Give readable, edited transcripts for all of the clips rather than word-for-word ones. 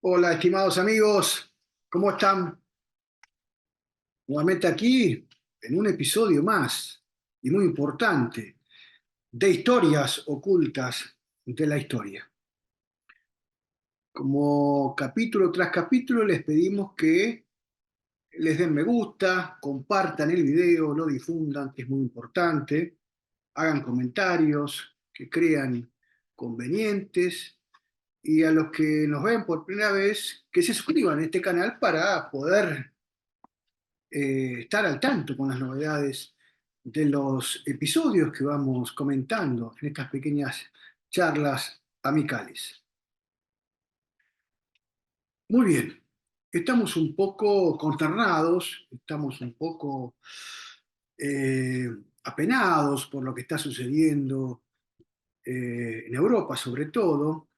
Hola, estimados amigos, ¿cómo están? Nuevamente aquí en un episodio más y muy importante de historias ocultas de la historia. Como capítulo tras capítulo les pedimos que les den me gusta, compartan el video, lo difundan, que es muy importante, hagan comentarios que crean convenientes y a los que nos ven por primera vez que se suscriban a este canal para poder estar al tanto con las novedades de los episodios que vamos comentando en estas pequeñas charlas amicales. Muy bien, estamos un poco consternados, estamos un poco eh, apenados por lo que está sucediendo en Europa, sobre todo,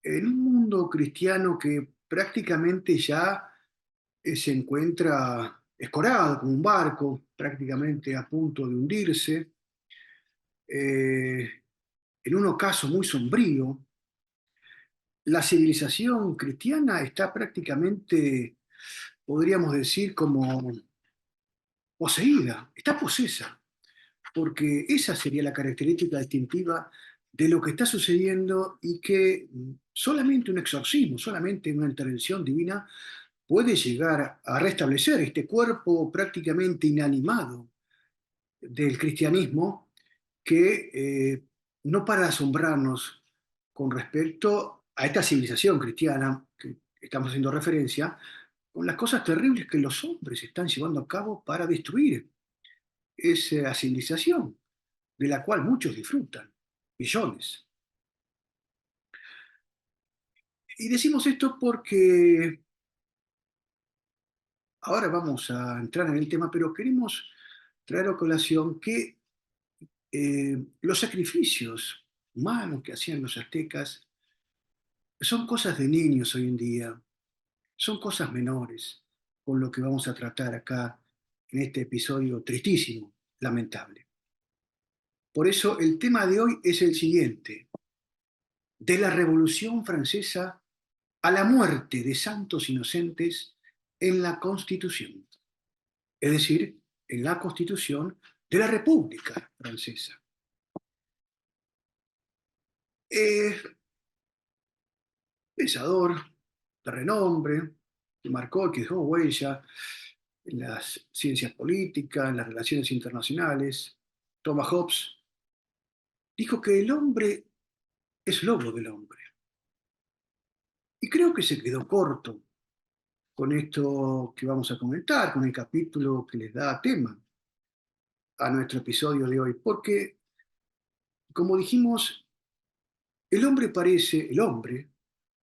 en un mundo cristiano que prácticamente ya se encuentra escorado como un barco, prácticamente a punto de hundirse, eh, en un ocaso muy sombrío. La civilización cristiana está prácticamente, podríamos decir, como poseída, está posesa, porque esa sería la característica distintiva de lo que está sucediendo y que solamente un exorcismo, solamente una intervención divina puede llegar a restablecer este cuerpo prácticamente inanimado del cristianismo que no para de asombrarnos con respecto a esta civilización cristiana que estamos haciendo referencia, con las cosas terribles que los hombres están llevando a cabo para destruir esa civilización, de la cual muchos disfrutan, millones. Y decimos esto porque ahora vamos a entrar en el tema, pero queremos traer a colación que los sacrificios humanos que hacían los aztecas son cosas de niños hoy en día, son cosas menores con lo que vamos a tratar acá en este episodio tristísimo, lamentable. Por eso el tema de hoy es el siguiente: de la Revolución Francesa a la muerte de santos inocentes en la Constitución, es decir, en la Constitución de la República Francesa. Es pensador de renombre, que marcó, que dejó huella en las ciencias políticas, en las relaciones internacionales. Thomas Hobbes dijo que el hombre es lobo del hombre. Y creo que se quedó corto con esto que vamos a comentar, con el capítulo que les da tema a nuestro episodio de hoy, porque, como dijimos, el hombre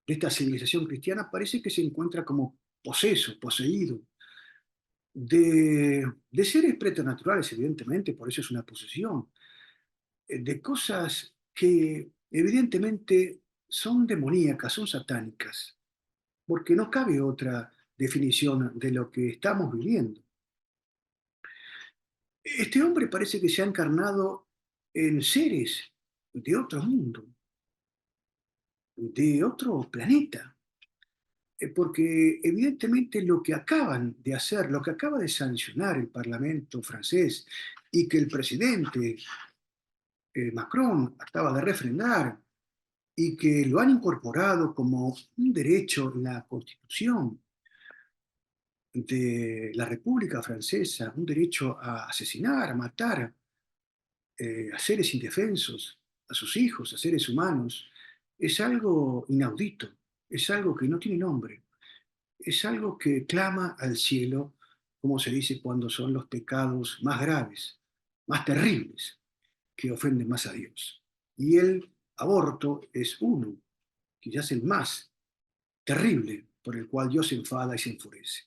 de esta civilización cristiana parece que se encuentra como poseso, poseído de seres preternaturales, evidentemente, por eso es una posesión, de cosas que evidentemente son demoníacas, son satánicas, porque no cabe otra definición de lo que estamos viviendo. Este hombre parece que se ha encarnado en seres de otro mundo, de otro planeta, porque evidentemente lo que acaban de hacer, lo que acaba de sancionar el Parlamento francés y que el presidente Macron acaba de refrendar y que lo han incorporado como un derecho en la Constitución de la República Francesa, un derecho a asesinar, a matar a seres indefensos, a sus hijos, a seres humanos, es algo inaudito, es algo que no tiene nombre, es algo que clama al cielo, como se dice cuando son los pecados más graves, más terribles, que ofenden más a Dios. Y el aborto es uno, quizás el más terrible por el cual Dios se enfada y se enfurece.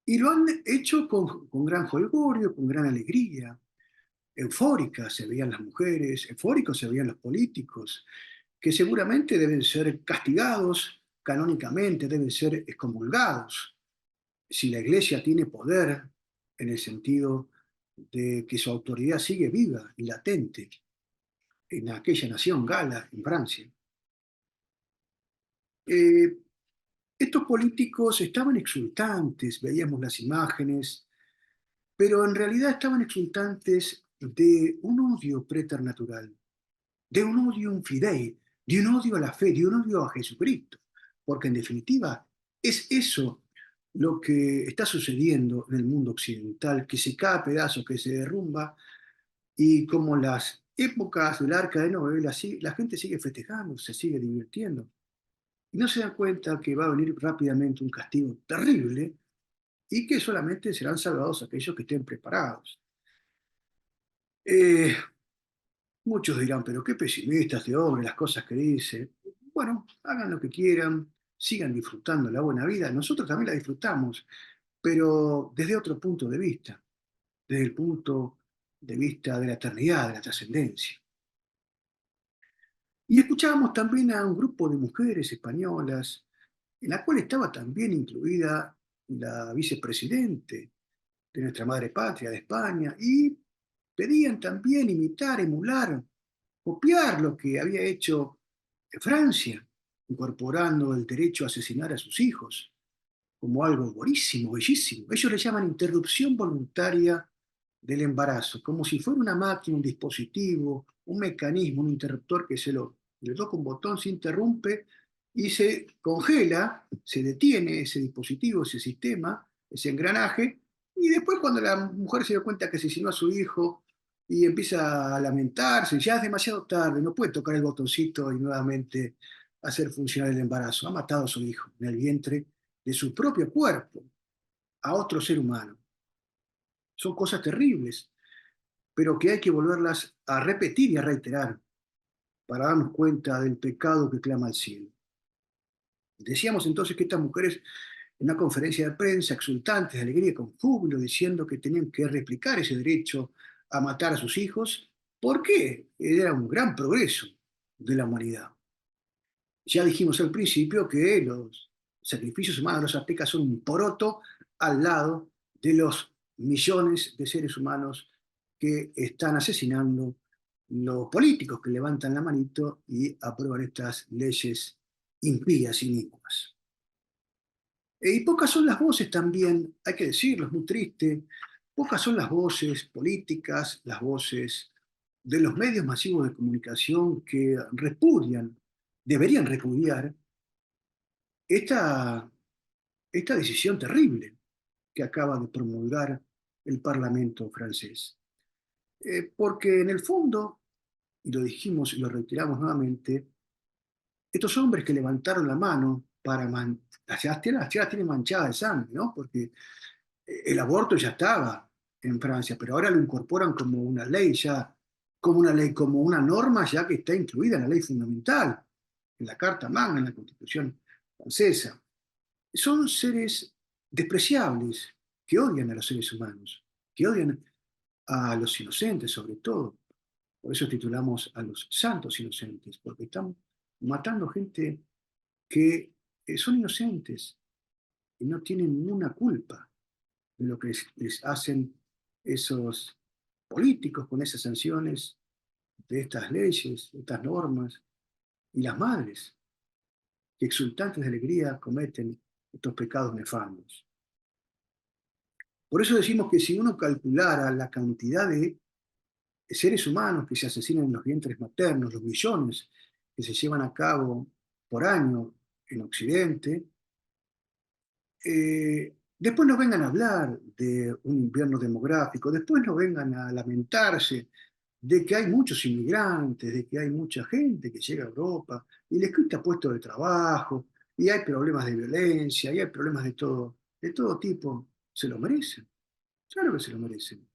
Y lo han hecho con gran jolgorio, con gran alegría, eufóricas se veían las mujeres, eufóricos se veían los políticos, que seguramente deben ser castigados canónicamente, deben ser excomulgados. Si la iglesia tiene poder en el sentido de que su autoridad sigue viva y latente en aquella nación gala, en Francia. Eh, Estos políticos estaban exultantes, veíamos las imágenes, pero en realidad estaban exultantes de un odio preternatural, de un odio infidei, de un odio a la fe, de un odio a Jesucristo, porque en definitiva es eso lo que está sucediendo en el mundo occidental, que se cae a pedazos, que se derrumba, y como las épocas del Arca de Noé, la gente sigue festejando, se sigue divirtiendo, y no se dan cuenta que va a venir rápidamente un castigo terrible y que solamente serán salvados aquellos que estén preparados. Eh, Muchos dirán, pero qué pesimista este hombre, las cosas que dice. Bueno, hagan lo que quieran, sigan disfrutando la buena vida. Nosotros también la disfrutamos, pero desde otro punto de vista, desde el punto de vista de la eternidad, de la trascendencia. Y escuchábamos también a un grupo de mujeres españolas, en la cual estaba también incluida la vicepresidente de nuestra madre patria, de España, y pedían también imitar, emular, copiar lo que había hecho Francia, incorporando el derecho a asesinar a sus hijos como algo buenísimo, bellísimo. Ellos le llaman interrupción voluntaria del embarazo, como si fuera una máquina, un dispositivo, un mecanismo, un interruptor que le toca un botón, se interrumpe y se congela, se detiene ese dispositivo, ese sistema, ese engranaje, y después cuando la mujer se da cuenta que asesinó a su hijo y empieza a lamentarse, ya es demasiado tarde, no puede tocar el botoncito y nuevamente hacer funcionar el embarazo. Ha matado a su hijo en el vientre de su propio cuerpo a otro ser humano. Son cosas terribles, pero que hay que volverlas a repetir y a reiterar para darnos cuenta del pecado que clama al cielo. Decíamos entonces que estas mujeres, en una conferencia de prensa, exultantes de alegría, con júbilo, diciendo que tenían que replicar ese derecho a matar a sus hijos, porque era un gran progreso de la humanidad. Ya dijimos al principio que los sacrificios humanos, los aztecas, son un poroto al lado de los millones de seres humanos que están asesinando los políticos que levantan la manito y aprueban estas leyes impías, inicuas. Y pocas son las voces también, hay que decirlo, es muy triste, pocas son las voces políticas, las voces de los medios masivos de comunicación que repudian, deberían repudiar esta, esta decisión terrible que acaba de promulgar el Parlamento francés. Porque en el fondo, y lo dijimos y lo reiteramos nuevamente, estos hombres que levantaron la mano para ya la tienen manchada de sangre, ¿no? Porque el aborto ya estaba en Francia, pero ahora lo incorporan como una ley ya, como una ley, como una norma ya que está incluida en la ley fundamental, en la Carta Magna, en la Constitución francesa. Son seres despreciables que odian a los seres humanos, que odian a los inocentes sobre todo. Por eso titulamos a los santos inocentes, porque están matando gente que son inocentes y no tienen ninguna culpa de lo que les hacen esos políticos con esas sanciones de estas leyes, de estas normas, y las madres que exultantes de alegría cometen estos pecados nefandos. Por eso decimos que si uno calculara la cantidad de seres humanos que se asesinan en los vientres maternos, los millones que se llevan a cabo por año en Occidente, después nos vengan a hablar de un invierno demográfico, después nos vengan a lamentarse de que hay muchos inmigrantes, de que hay mucha gente que llega a Europa y les quita puestos de trabajo, y hay problemas de violencia, y hay problemas de todo tipo. ¿Se lo merecen? Claro que se lo merecen,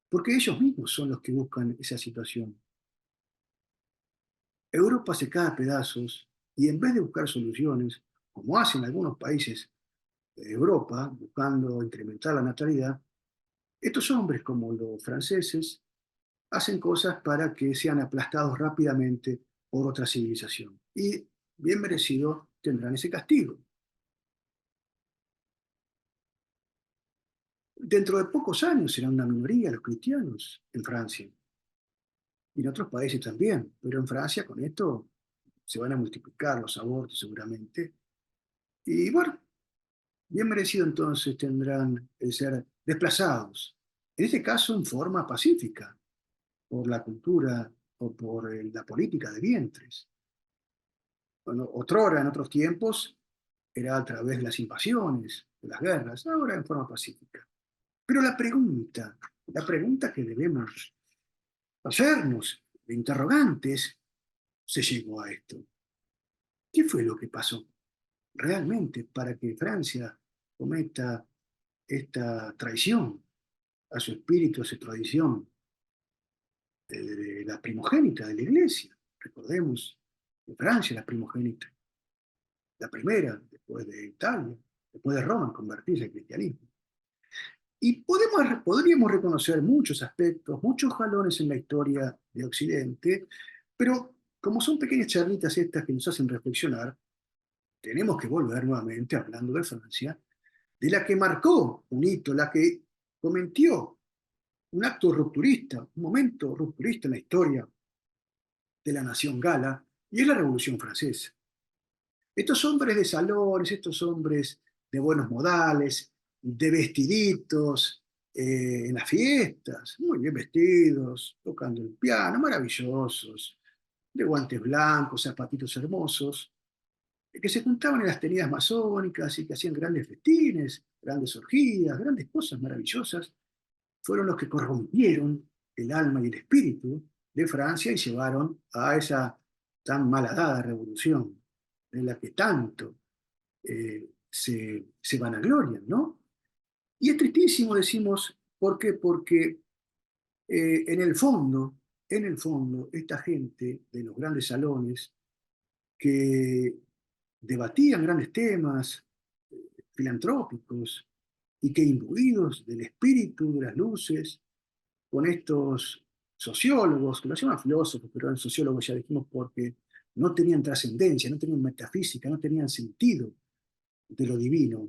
porque ellos mismos son los que buscan esa situación. Europa se cae a pedazos y en vez de buscar soluciones, como hacen algunos países de Europa, buscando incrementar la natalidad, estos hombres, como los franceses, hacen cosas para que sean aplastados rápidamente por otra civilización. Y bien merecido tendrán ese castigo. Dentro de pocos años serán una minoría los cristianos en Francia y en otros países también, pero en Francia con esto se van a multiplicar los abortos seguramente. Y bueno, bien merecido entonces tendrán el ser desplazados, en este caso en forma pacífica, por la cultura o por la política de vientres. Bueno, otrora, en otros tiempos, era a través de las invasiones, de las guerras, ahora en forma pacífica. Pero la pregunta que debemos hacernos, de interrogantes, se llegó a esto. ¿Qué fue lo que pasó realmente para que Francia cometa esta traición a su espíritu, a su tradición, de la primogénita de la Iglesia? Recordemos que Francia es la primogénita, la primera, después de Italia, después de Roma, en convertirse al cristianismo. Y podríamos reconocer muchos aspectos, muchos jalones en la historia de Occidente, pero como son pequeñas charlitas estas que nos hacen reflexionar, tenemos que volver nuevamente hablando de Francia, de la que marcó un hito, la que cometió un acto rupturista, un momento rupturista en la historia de la nación gala, y es la Revolución Francesa. Estos hombres de salones, estos hombres de buenos modales, de vestiditos, en las fiestas, muy bien vestidos, tocando el piano, maravillosos, de guantes blancos, zapatitos hermosos, que se juntaban en las tenidas masónicas y que hacían grandes festines, grandes orgías, grandes cosas maravillosas, fueron los que corrompieron el alma y el espíritu de Francia y llevaron a esa tan malhadada revolución de la que tanto se vanaglorian, ¿no? Y es tristísimo, decimos, ¿por qué? Porque en el fondo, esta gente de los grandes salones que debatían grandes temas filantrópicos y que imbuidos del espíritu de las luces, con estos sociólogos, que los llaman filósofos, pero eran sociólogos, ya dijimos, porque no tenían trascendencia, no tenían metafísica, no tenían sentido de lo divino,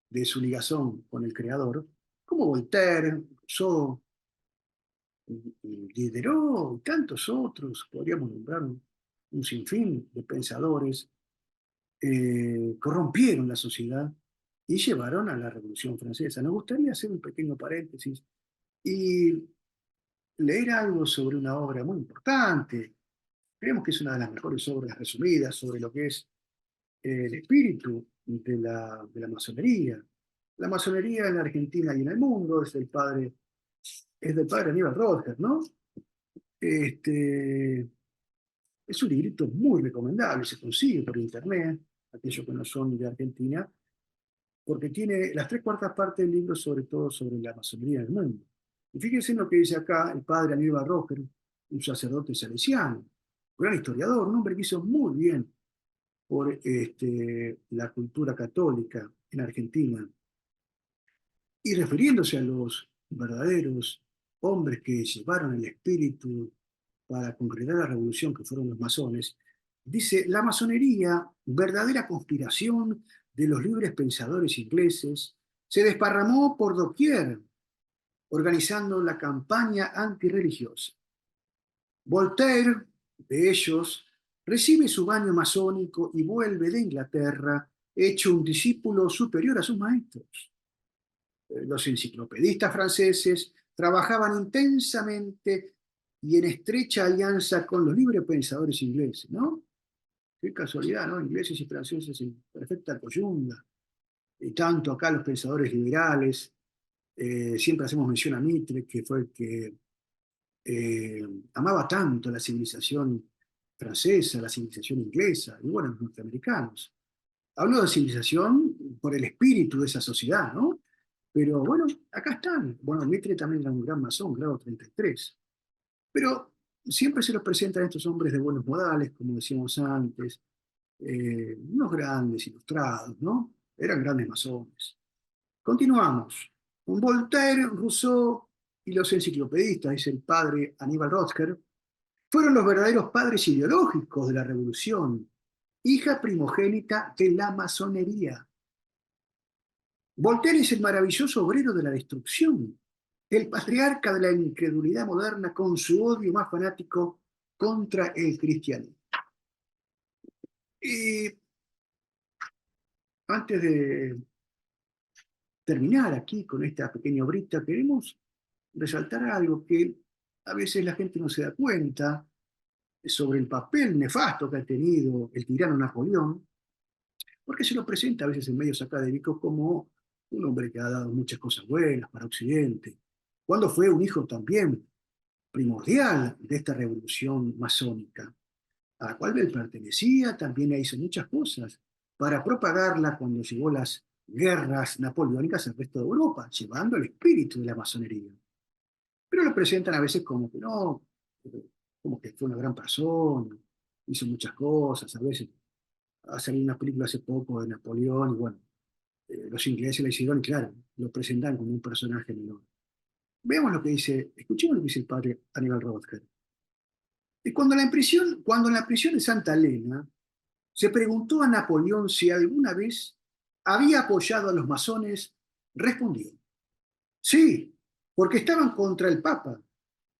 de su ligazón con el Creador, como Voltaire, Rousseau, Diderot y tantos otros, podríamos nombrar un sinfín de pensadores, corrompieron la sociedad y llevaron a la Revolución Francesa. Nos gustaría hacer un pequeño paréntesis y leer algo sobre una obra muy importante. Creemos que es una de las mejores obras resumidas sobre lo que es el espíritu de la masonería. La masonería en la Argentina y en el mundo es del padre Aníbal Rothschild, ¿no? Este, es un librito muy recomendable, se consigue por internet, aquellos que no son de Argentina, porque tiene las tres cuartas partes del libro, sobre todo sobre la masonería del mundo. Y fíjense en lo que dice acá el padre Aníbal Rothschild, un sacerdote salesiano, un gran historiador, un hombre que hizo muy bien por la cultura católica en Argentina. Y refiriéndose a los verdaderos hombres que llevaron el espíritu para concretar la revolución, que fueron los masones, dice, la masonería, verdadera conspiración de los libres pensadores ingleses, se desparramó por doquier, organizando la campaña antirreligiosa. Voltaire, de ellos, recibe su baño masónico y vuelve de Inglaterra hecho un discípulo superior a sus maestros. Los enciclopedistas franceses trabajaban intensamente y en estrecha alianza con los libres pensadores ingleses, ¿no? Qué casualidad, ¿no? Ingleses y franceses en perfecta coyunda. Y tanto acá los pensadores liberales, siempre hacemos mención a Mitre, que fue el que amaba tanto la civilización francesa, la civilización inglesa, y bueno, los norteamericanos. Hablo de civilización por el espíritu de esa sociedad, ¿no? Pero bueno, acá están. Bueno, Mitre también era un gran masón, grado 33. Pero siempre se los presentan estos hombres de buenos modales, como decíamos antes, unos grandes ilustrados, ¿no? Eran grandes masones. Continuamos. Con Voltaire, Rousseau y los enciclopedistas, dice el padre Aníbal Rothschild, fueron los verdaderos padres ideológicos de la revolución, hija primogénita de la masonería. Voltaire es el maravilloso obrero de la destrucción, el patriarca de la incredulidad moderna con su odio más fanático contra el cristianismo. Y antes de terminar aquí con esta pequeña obrita, queremos resaltar algo que a veces la gente no se da cuenta sobre el papel nefasto que ha tenido el tirano Napoleón, porque se lo presenta a veces en medios académicos como un hombre que ha dado muchas cosas buenas para Occidente, cuando fue un hijo también primordial de esta revolución masónica, a la cual él pertenecía, también hizo muchas cosas para propagarla cuando llegó las guerras napoleónicas al resto de Europa, llevando el espíritu de la masonería. Pero lo presentan a veces como que no, como que fue una gran persona, hizo muchas cosas, a veces ha salido una película hace poco de Napoleón, y bueno, los ingleses la hicieron, y claro, lo presentan como un personaje menor. Veamos lo que dice, escuchemos lo que dice el padre Aníbal Rothschild. Y cuando en la prisión de Santa Elena se preguntó a Napoleón si alguna vez había apoyado a los masones, respondió, sí, porque estaban contra el Papa.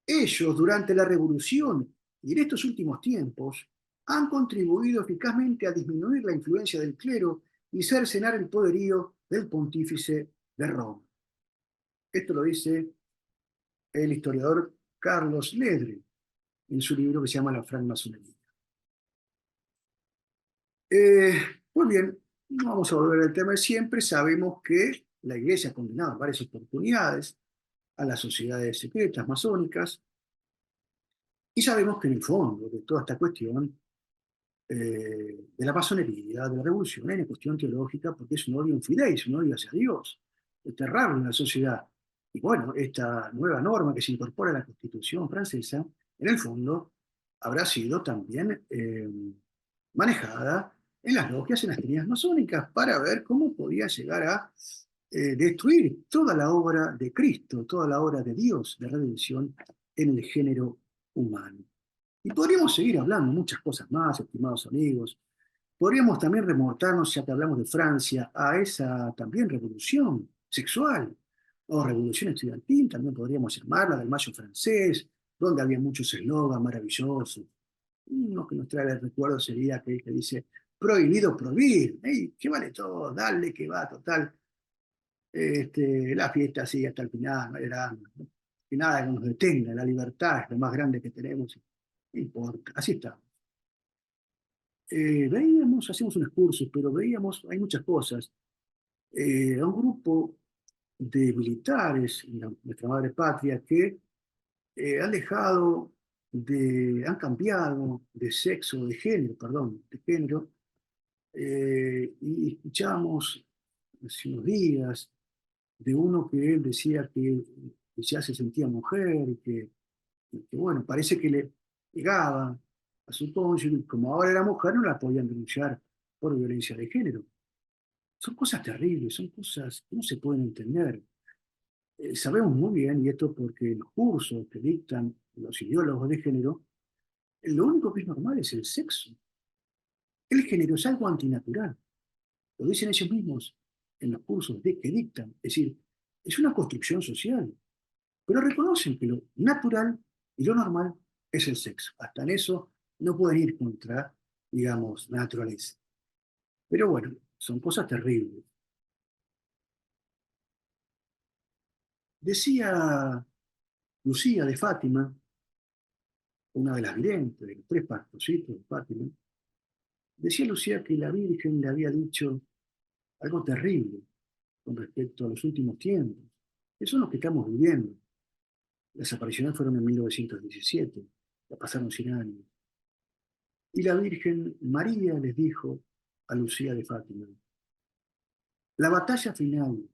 Ellos, durante la Revolución y en estos últimos tiempos, han contribuido eficazmente a disminuir la influencia del clero y cercenar el poderío del pontífice de Roma. Esto lo dice el historiador Carlos Ledre en su libro que se llama La francmasonería. Eh, pues bien, no vamos a volver al tema de siempre. Sabemos que la Iglesia ha condenado en varias oportunidades a las sociedades secretas masónicas y sabemos que en el fondo de toda esta cuestión de la masonería, de la revolución, hay una cuestión teológica porque es un odio infidei, es un odio hacia Dios, es terrible en la sociedad. Y bueno, esta nueva norma que se incorpora a la Constitución francesa, en el fondo, habrá sido también manejada en las logias, en las teorías masónicas, para ver cómo podía llegar a destruir toda la obra de Cristo, toda la obra de Dios de redención en el género humano. Y podríamos seguir hablando muchas cosas más, estimados amigos. Podríamos también remontarnos, ya que hablamos de Francia, a esa también revolución sexual o revolución estudiantil, también podríamos llamarla, del Mayo francés, donde había muchos eslogans maravillosos. Uno que nos trae el recuerdo sería aquel que dice, prohibido prohibir, ¡ey, que vale todo, dale que va, total! La fiesta sigue hasta el final, no hay drama, ¿no? Que nada que nos detenga, la libertad es lo más grande que tenemos, no importa, así está. Veíamos, hacíamos unos cursos, pero veíamos, hay muchas cosas, a un grupo de militares en nuestra madre patria que han dejado han cambiado de sexo, de género, perdón, de género, y escuchamos hace unos días de uno que él decía que ya se sentía mujer y que, bueno, parece que le pegaba a su cónyuge y como ahora era mujer no la podían denunciar por violencia de género. Son cosas terribles, son cosas que no se pueden entender. Sabemos muy bien, y esto porque en los cursos que dictan los ideólogos de género, lo único que es normal es el sexo. El género es algo antinatural. Lo dicen ellos mismos en los cursos que dictan. Es decir, es una construcción social. Pero reconocen que lo natural y lo normal es el sexo. Hasta en eso no pueden ir contra, digamos, la naturaleza. Pero bueno, son cosas terribles. Decía Lucía de Fátima, una de las videntes de los tres pastorcitos de Fátima, decía Lucía que la Virgen le había dicho algo terrible con respecto a los últimos tiempos, que son los que estamos viviendo. Las apariciones fueron en 1917, ya pasaron 100 años. Y la Virgen María les dijo a Lucía de Fátima, la batalla final,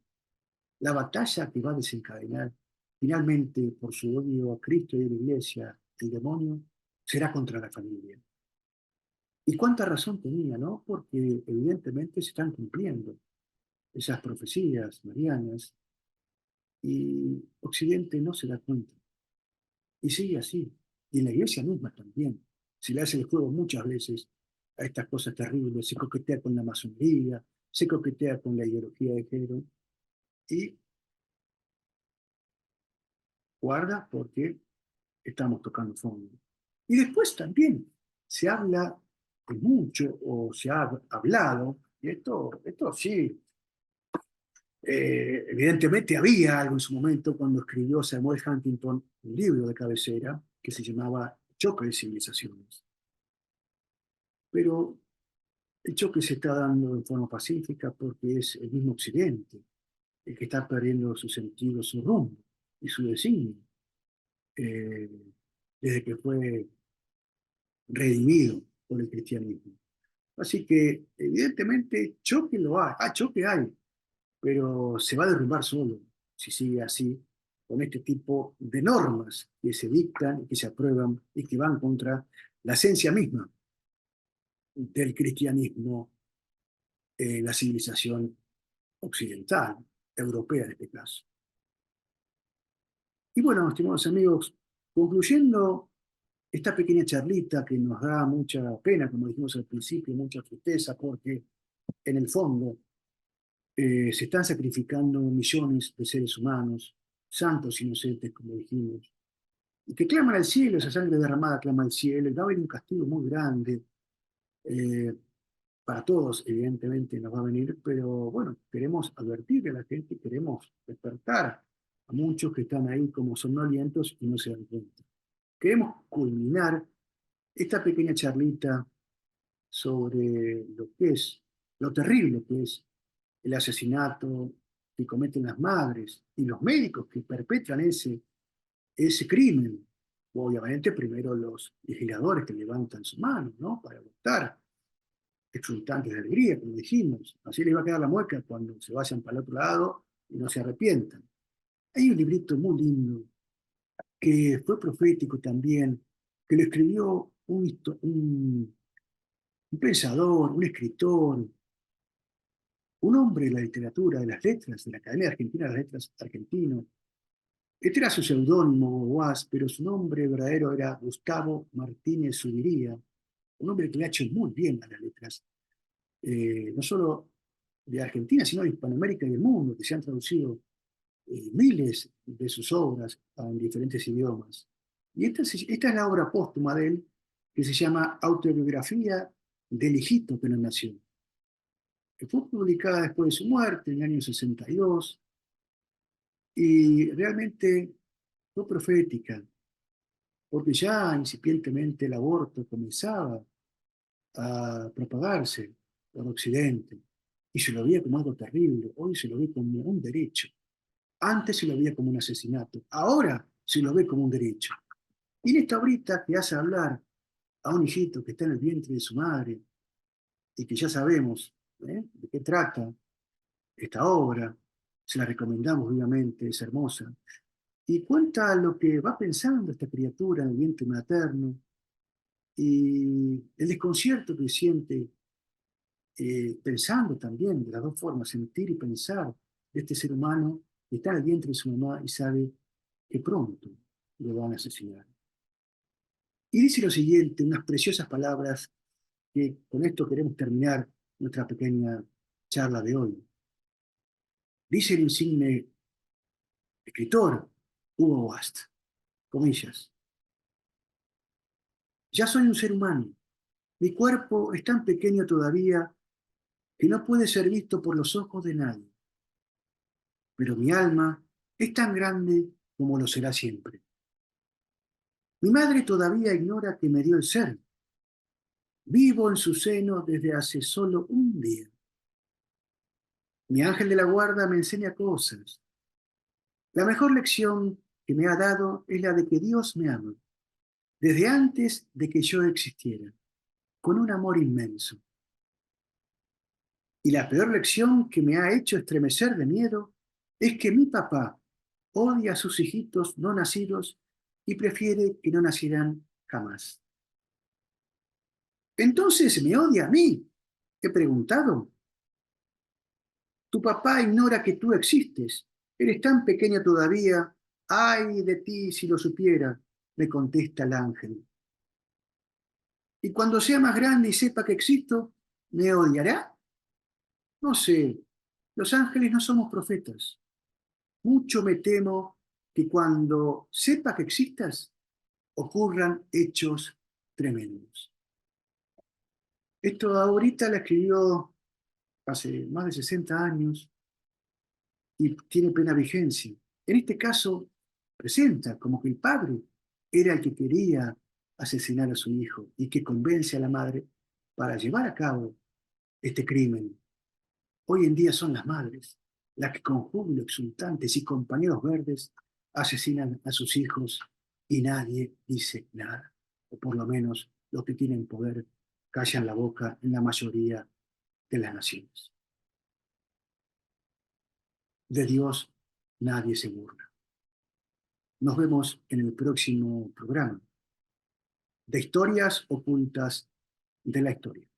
la batalla que va a desencadenar finalmente por su odio a Cristo y a la Iglesia, el demonio, será contra la familia. Y cuánta razón tenía, ¿no? Porque evidentemente se están cumpliendo esas profecías marianas y Occidente no se da cuenta. Y sigue así. Y en la iglesia misma también. Se le hace el juego muchas veces a estas cosas terribles. Se coquetea con la masonería, se coquetea con la ideología de género y guarda porque estamos tocando fondo. Y después también se habla mucho o se ha hablado, y esto sí, evidentemente había algo en su momento cuando escribió Samuel Huntington un libro de cabecera que se llamaba Choque de Civilizaciones. Pero el choque se está dando en forma pacífica porque es el mismo Occidente el que está perdiendo su sentido, su rumbo y su designio, eh, desde que fue redimido por el cristianismo. Así que, evidentemente, choque lo hay, choque hay, pero se va a derrumbar solo si sigue así, con este tipo de normas que se dictan, que se aprueban y que van contra la esencia misma del cristianismo en la civilización occidental, europea en este caso. Y bueno, estimados amigos, concluyendo esta pequeña charlita que nos da mucha pena, como dijimos al principio, mucha tristeza, porque en el fondo se están sacrificando millones de seres humanos, santos inocentes, como dijimos, y que claman al cielo, esa sangre derramada clama al cielo, y va a haber un castigo muy grande. eh, para todos, evidentemente, nos va a venir, pero bueno, queremos advertir a la gente, queremos despertar a muchos que están ahí como somnolientos y no se dan cuenta. Queremos culminar esta pequeña charlita sobre lo que es, lo terrible que es el asesinato que cometen las madres y los médicos que perpetran ese crimen. Obviamente, primero los legisladores que levantan su mano, ¿no? Para votar, exultantes de alegría, como dijimos. Así les va a quedar la mueca cuando se vayan para el otro lado y no se arrepientan. Hay un librito muy lindo que fue profético también, que lo escribió un pensador, un escritor, un hombre de la literatura, de las letras, de la Academia Argentina de las Letras argentino. Este era su seudónimo, Guas, pero su nombre verdadero era Gustavo Martínez Zubiría, un hombre que le ha hecho muy bien a las letras, no solo de Argentina, sino de Hispanoamérica y del mundo, que se han traducido miles de sus obras en diferentes idiomas. Y esta es la obra póstuma de él, que se llama Autobiografía del hijito que no nació, que fue publicada después de su muerte en el año 62, y realmente fue profética, porque ya incipientemente el aborto comenzaba a propagarse por Occidente, y se lo veía como algo terrible, hoy se lo ve como un derecho. Antes se lo veía como un asesinato, ahora se lo ve como un derecho. Y en esta obrita que hace hablar a un hijito que está en el vientre de su madre, y que ya sabemos de qué trata esta obra, se la recomendamos vivamente, es hermosa, y cuenta lo que va pensando esta criatura en el vientre materno, y el desconcierto que siente pensando también de las dos formas, sentir y pensar de este ser humano que está en el vientre de su mamá y sabe que pronto lo van a asesinar. Y dice lo siguiente, unas preciosas palabras que con esto queremos terminar nuestra pequeña charla de hoy. Dice el insigne escritor Hugo Wast, comillas, ya soy un ser humano, mi cuerpo es tan pequeño todavía que no puede ser visto por los ojos de nadie, pero mi alma es tan grande como lo será siempre. Mi madre todavía ignora que me dio el ser. Vivo en su seno desde hace solo un día. Mi ángel de la guarda me enseña cosas. La mejor lección que me ha dado es la de que Dios me ama, desde antes de que yo existiera, con un amor inmenso. Y la peor lección que me ha hecho estremecer de miedo es que mi papá odia a sus hijitos no nacidos y prefiere que no nacieran jamás. Entonces me odia a mí. He preguntado. Tu papá ignora que tú existes. Eres tan pequeño todavía. Ay de ti si lo supiera, me contesta el ángel. Y cuando sea más grande y sepa que existo, ¿me odiará? No sé. Los ángeles no somos profetas. Mucho me temo que cuando sepa que existas, ocurran hechos tremendos. Esto ahorita la escribió hace más de 60 años y tiene plena vigencia. En este caso, presenta como que el padre era el que quería asesinar a su hijo y que convence a la madre para llevar a cabo este crimen. Hoy en día son las madres las que con júbilo exultantes y compañeros verdes asesinan a sus hijos y nadie dice nada. O por lo menos los que tienen poder callan la boca en la mayoría de las naciones. De Dios nadie se burla. Nos vemos en el próximo programa de Historias Ocultas de la Historia.